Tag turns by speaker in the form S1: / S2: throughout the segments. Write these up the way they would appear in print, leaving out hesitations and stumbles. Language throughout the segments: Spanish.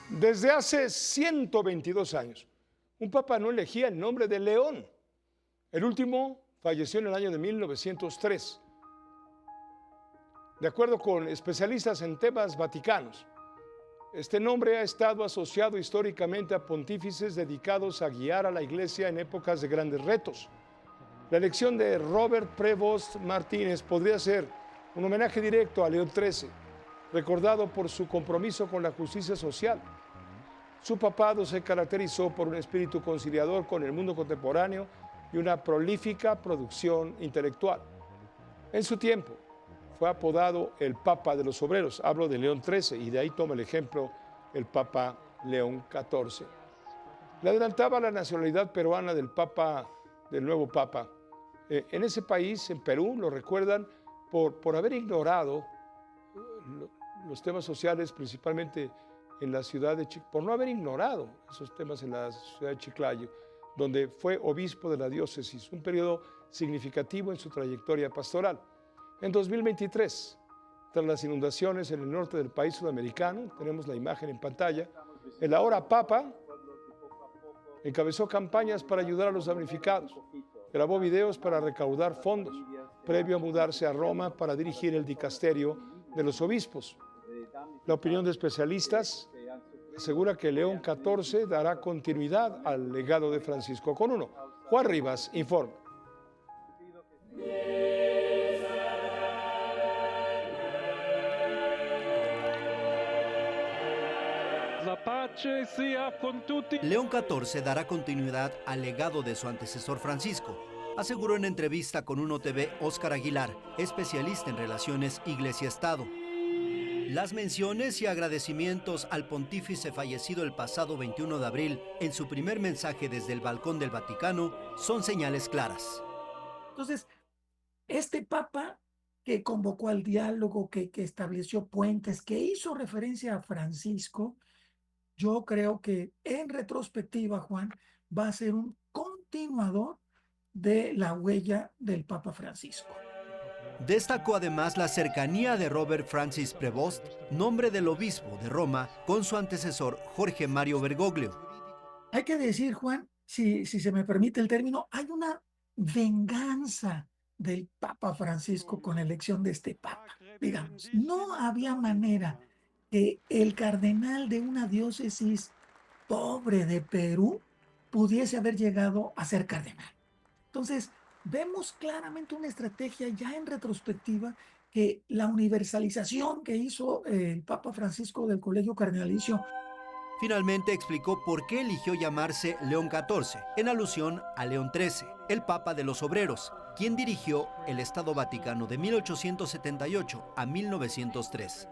S1: Desde hace 122 años, un papa no elegía el nombre de León. El último falleció en el año de 1903. De acuerdo con especialistas en temas vaticanos, este nombre ha estado asociado históricamente a pontífices dedicados a guiar a la Iglesia en épocas de grandes retos. La elección de Robert Prevost Martínez podría ser un homenaje directo a León XIII, recordado por su compromiso con la justicia social. Su papado se caracterizó por un espíritu conciliador con el mundo contemporáneo y una prolífica producción intelectual. En su tiempo, fue apodado el Papa de los Obreros. Hablo de León XIII y de ahí toma el ejemplo el Papa León XIV. Le adelantaba la nacionalidad peruana del nuevo Papa. En ese país, en Perú, lo recuerdan por haber ignorado los temas sociales, principalmente en la ciudad de Chiclayo, por no haber ignorado esos temas en la ciudad de Chiclayo, donde fue obispo de la diócesis, un periodo significativo en su trayectoria pastoral. En 2023, tras las inundaciones en el norte del país sudamericano, tenemos la imagen en pantalla, el ahora Papa encabezó campañas para ayudar a los damnificados, grabó videos para recaudar fondos, previo a mudarse a Roma para dirigir el dicasterio de los obispos. La opinión de especialistas asegura que León XIV dará continuidad al legado de Francisco. Con uno, Juan Rivas informa.
S2: León XIV dará continuidad al legado de su antecesor Francisco, aseguró en entrevista con Uno TV Óscar Aguilar, especialista en relaciones Iglesia-Estado. Las menciones y agradecimientos al pontífice fallecido el pasado 21 de abril en su primer mensaje desde el balcón del Vaticano son señales claras.
S3: Entonces, este papa que convocó al diálogo, que estableció puentes, que hizo referencia a Francisco, yo creo que en retrospectiva, Juan, va a ser un continuador de la huella del Papa Francisco.
S2: Destacó además la cercanía de Robert Francis Prevost, nombre del obispo de Roma, con su antecesor Jorge Mario Bergoglio.
S3: Hay que decir, Juan, si se me permite el término, hay una venganza del Papa Francisco con la elección de este Papa. Digamos, no había manera que el cardenal de una diócesis pobre de Perú pudiese haber llegado a ser cardenal. Entonces, vemos claramente una estrategia ya en retrospectiva que la universalización que hizo el Papa Francisco del Colegio Cardenalicio.
S2: Finalmente explicó por qué eligió llamarse León XIV, en alusión a León XIII, el Papa de los Obreros, quien dirigió el Estado Vaticano de 1878 a 1903.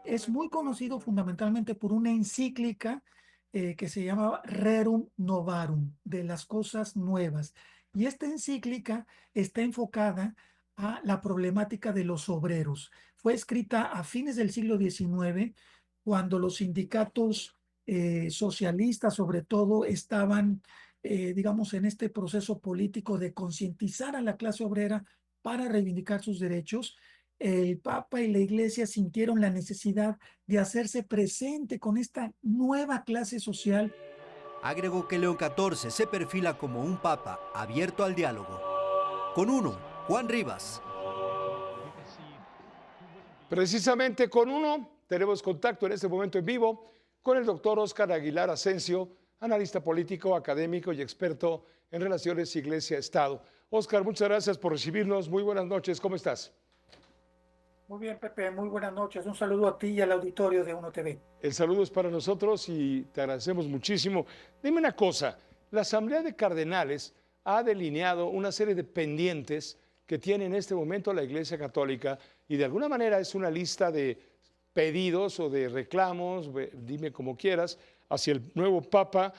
S3: Es muy conocido fundamentalmente por una encíclica que se llamaba Rerum Novarum, de las cosas nuevas. Y esta encíclica está enfocada a la problemática de los obreros. Fue escrita a fines del siglo XIX, cuando los sindicatos socialistas, sobre todo, estaban, digamos, en este proceso político de concientizar a la clase obrera para reivindicar sus derechos. El Papa y la Iglesia sintieron la necesidad de hacerse presente con esta nueva clase social.
S2: Agregó que León XIV se perfila como un papa abierto al diálogo. Con uno, Juan Rivas.
S1: Precisamente con uno tenemos contacto en este momento en vivo con el doctor Óscar Aguilar Asensio, analista político, académico y experto en relaciones Iglesia-Estado. Óscar, muchas gracias por recibirnos. Muy buenas noches. ¿Cómo estás?
S3: Muy bien, Pepe. Muy buenas noches. Un saludo a ti y al auditorio de Uno TV.
S1: El saludo es para nosotros y te agradecemos muchísimo. Dime una cosa, la Asamblea de Cardenales ha delineado una serie de pendientes que tiene en este momento la Iglesia Católica y de alguna manera es una lista de pedidos o de reclamos, dime como quieras, hacia el nuevo Papa,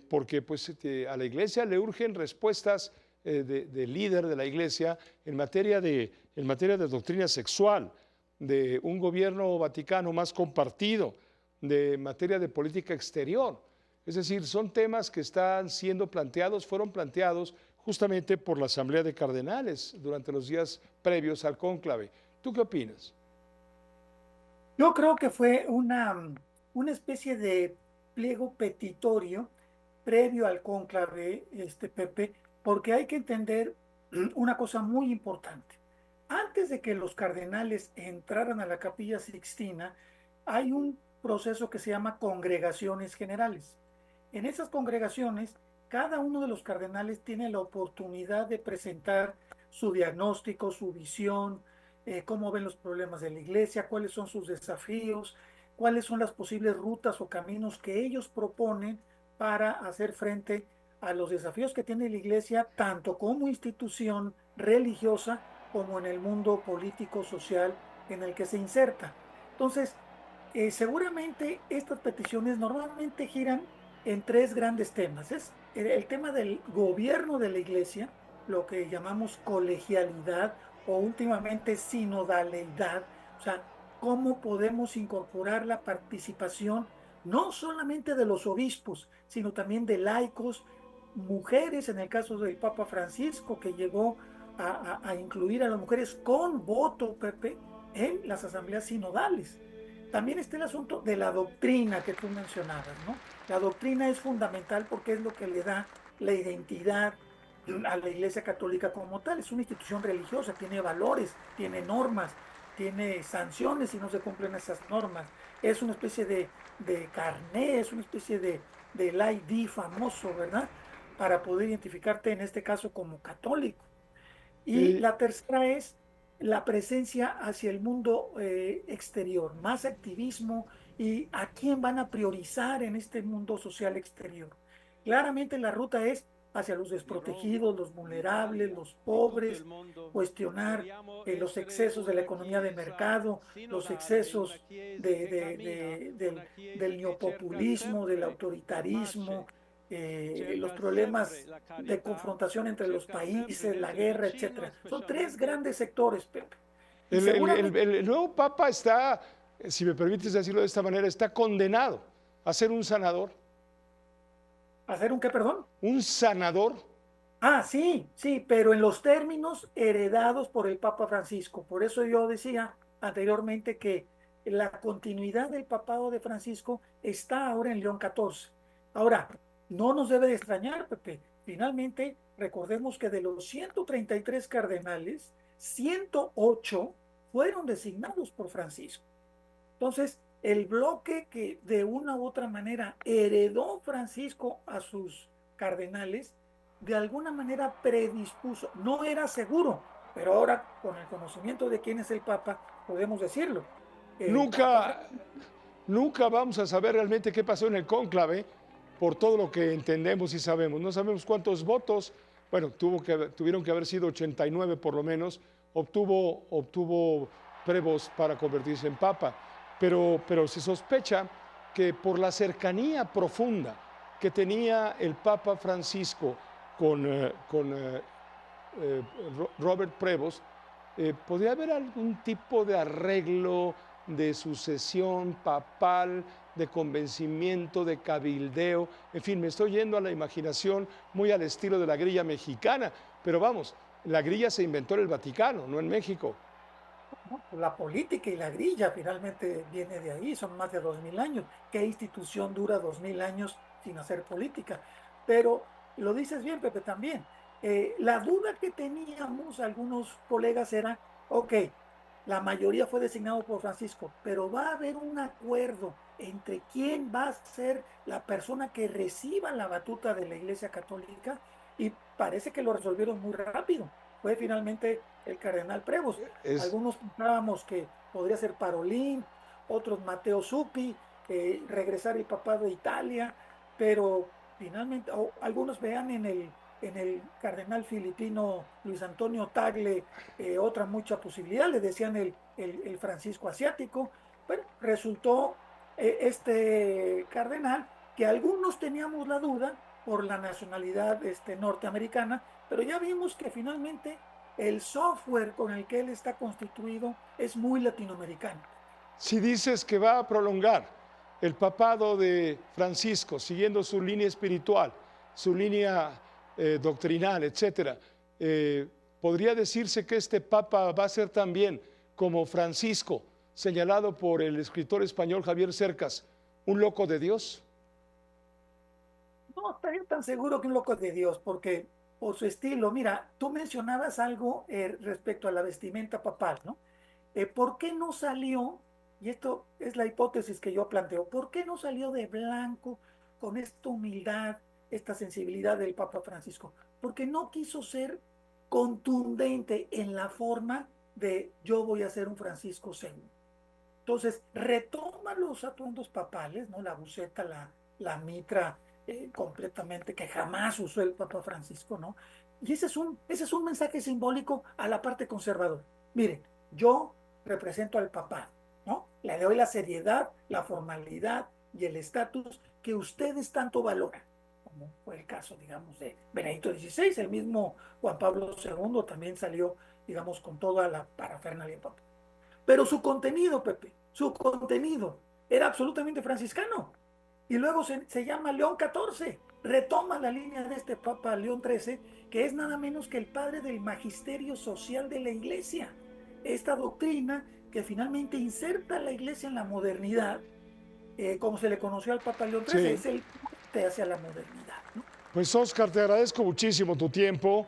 S1: porque pues, a la Iglesia le urgen respuestas de líder de la Iglesia en materia de doctrina sexual, de un gobierno vaticano más compartido, de materia de política exterior. Es decir, son temas que están siendo planteados, fueron planteados justamente por la Asamblea de Cardenales durante los días previos al cónclave. ¿Tú qué opinas?
S3: Yo creo que fue una una especie de pliego petitorio previo al cónclave, Pepe, porque hay que entender una cosa muy importante. Antes de que los cardenales entraran a la Capilla Sixtina, hay un proceso que se llama congregaciones generales. En esas congregaciones, cada uno de los cardenales tiene la oportunidad de presentar su diagnóstico, su visión, cómo ven los problemas de la iglesia, cuáles son sus desafíos, cuáles son las posibles rutas o caminos que ellos proponen para hacer frente a los desafíos que tiene la iglesia, tanto como institución religiosa como en el mundo político, social en el que se inserta. Entonces, seguramente estas peticiones normalmente giran en tres grandes temas. Es el tema del gobierno de la iglesia, lo que llamamos colegialidad o últimamente sinodalidad, o sea, cómo podemos incorporar la participación no solamente de los obispos, sino también de laicos, mujeres, en el caso del Papa Francisco, que llegó a incluir a las mujeres con voto, Pepe, en las asambleas sinodales. También está el asunto de la doctrina que tú mencionabas, ¿no? La doctrina es fundamental porque es lo que le da la identidad a la Iglesia Católica como tal. Es una institución religiosa, tiene valores, tiene normas, tiene sanciones si no se cumplen esas normas. Es una especie de carné, es una especie de ID famoso, ¿verdad? Para poder identificarte en este caso como católico. Y
S1: Eh,
S3: la tercera es la presencia hacia el mundo exterior, más activismo y a quién van a priorizar en este mundo social exterior. Claramente la ruta es hacia los desprotegidos, los vulnerables, los pobres, cuestionar los excesos de la economía de mercado, los excesos del neopopulismo, del autoritarismo, los problemas de confrontación entre los países, la guerra, etcétera. Son tres grandes sectores, Pepe. Y seguramente
S1: el nuevo Papa está, si me permites decirlo de esta manera, está condenado a ser un sanador.
S3: hacer un qué, perdón.
S1: Un sanador.
S3: Ah, sí, sí, pero en los términos heredados por el Papa Francisco. Por eso yo decía anteriormente que la continuidad del papado de Francisco está ahora en León XIV. Ahora, no nos debe de extrañar, Pepe. Finalmente, recordemos que de los 133 cardenales, 108 fueron designados por Francisco. Entonces, el bloque que de una u otra manera heredó Francisco a sus cardenales, de alguna manera predispuso, no era seguro, pero ahora con el conocimiento de quién es el Papa, podemos decirlo. El Papa,
S1: Nunca, nunca vamos a saber realmente qué pasó en el cónclave por todo lo que entendemos y sabemos. No sabemos cuántos votos, bueno, tuvieron que haber sido 89 por lo menos, obtuvo Prevost para convertirse en papa, pero se sospecha que por la cercanía profunda que tenía el Papa Francisco con Robert Prevost, podría haber algún tipo de arreglo, de sucesión papal, de convencimiento, de cabildeo, en fin, me estoy yendo a la imaginación muy al estilo de la grilla mexicana, pero vamos, la grilla se inventó en el Vaticano, no en México.
S3: ¿no? La política y la grilla finalmente viene de ahí, son más de 2000 años. ¿Qué institución dura 2000 años sin hacer política? Pero lo dices bien, Pepe, también. La duda que teníamos algunos colegas era, ok, la mayoría fue designado por Francisco, pero va a haber un acuerdo entre quién va a ser la persona que reciba la batuta de la Iglesia Católica y parece que lo resolvieron muy rápido. Fue finalmente el cardenal Prevost.
S1: Es,
S3: Algunos pensábamos que podría ser Parolín, otros Matteo Zuppi, regresar el papado de Italia, pero finalmente, algunos vean en el cardenal filipino Luis Antonio Tagle otra mucha posibilidad, le decían el Francisco asiático. Bueno, resultó este cardenal que algunos teníamos la duda por la nacionalidad norteamericana, pero ya vimos que finalmente el software con el que él está constituido es muy latinoamericano.
S1: si dices que va a prolongar el papado de Francisco, siguiendo su línea espiritual, su línea doctrinal, etcétera, podría decirse que este papa va a ser también como Francisco, señalado por el escritor español Javier Cercas, un loco de Dios?
S3: No estaría tan seguro que un loco de Dios, porque por su estilo, mira, tú mencionabas algo respecto a la vestimenta papal, ¿no? ¿Por qué no salió, y esto es la hipótesis que yo planteo, por qué no salió de blanco con esta humildad, esta sensibilidad del Papa Francisco? Porque no quiso ser contundente en la forma de yo voy a ser un Francisco II. Entonces, retoma los atuendos papales, ¿no? La buceta, la mitra, completamente, que jamás usó el Papa Francisco, ¿no? Y ese es un mensaje simbólico a la parte conservadora. Miren, yo represento al papá, ¿no? Le doy la seriedad, la formalidad y el estatus que ustedes tanto valoran, como fue el caso, digamos, de Benedicto XVI, el mismo Juan Pablo II también salió, digamos, con toda la parafernalia papal. Pero su contenido, Pepe, su contenido era absolutamente franciscano. Y luego se llama León XIV, retoma la línea de este Papa León XIII, que es nada menos que el padre del magisterio social de la Iglesia. Esta doctrina que finalmente inserta a la Iglesia en la modernidad, como se le conoció al Papa León XIII,
S1: Sí.
S3: es el puente hacia la modernidad, ¿no?
S1: Pues Óscar, te agradezco muchísimo tu tiempo.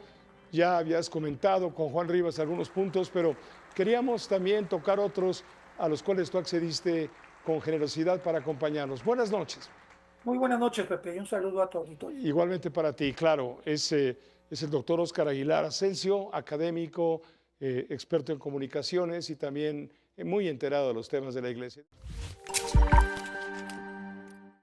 S1: Ya habías comentado con Juan Rivas algunos puntos, pero queríamos también tocar otros a los cuales tú accediste con generosidad para acompañarnos. Buenas noches.
S3: Muy buenas noches, Pepe, y un saludo a tu auditorio.
S1: Igualmente para ti, claro, es el doctor Óscar Aguilar Asensio, académico, experto en comunicaciones y también muy enterado de los temas de la Iglesia.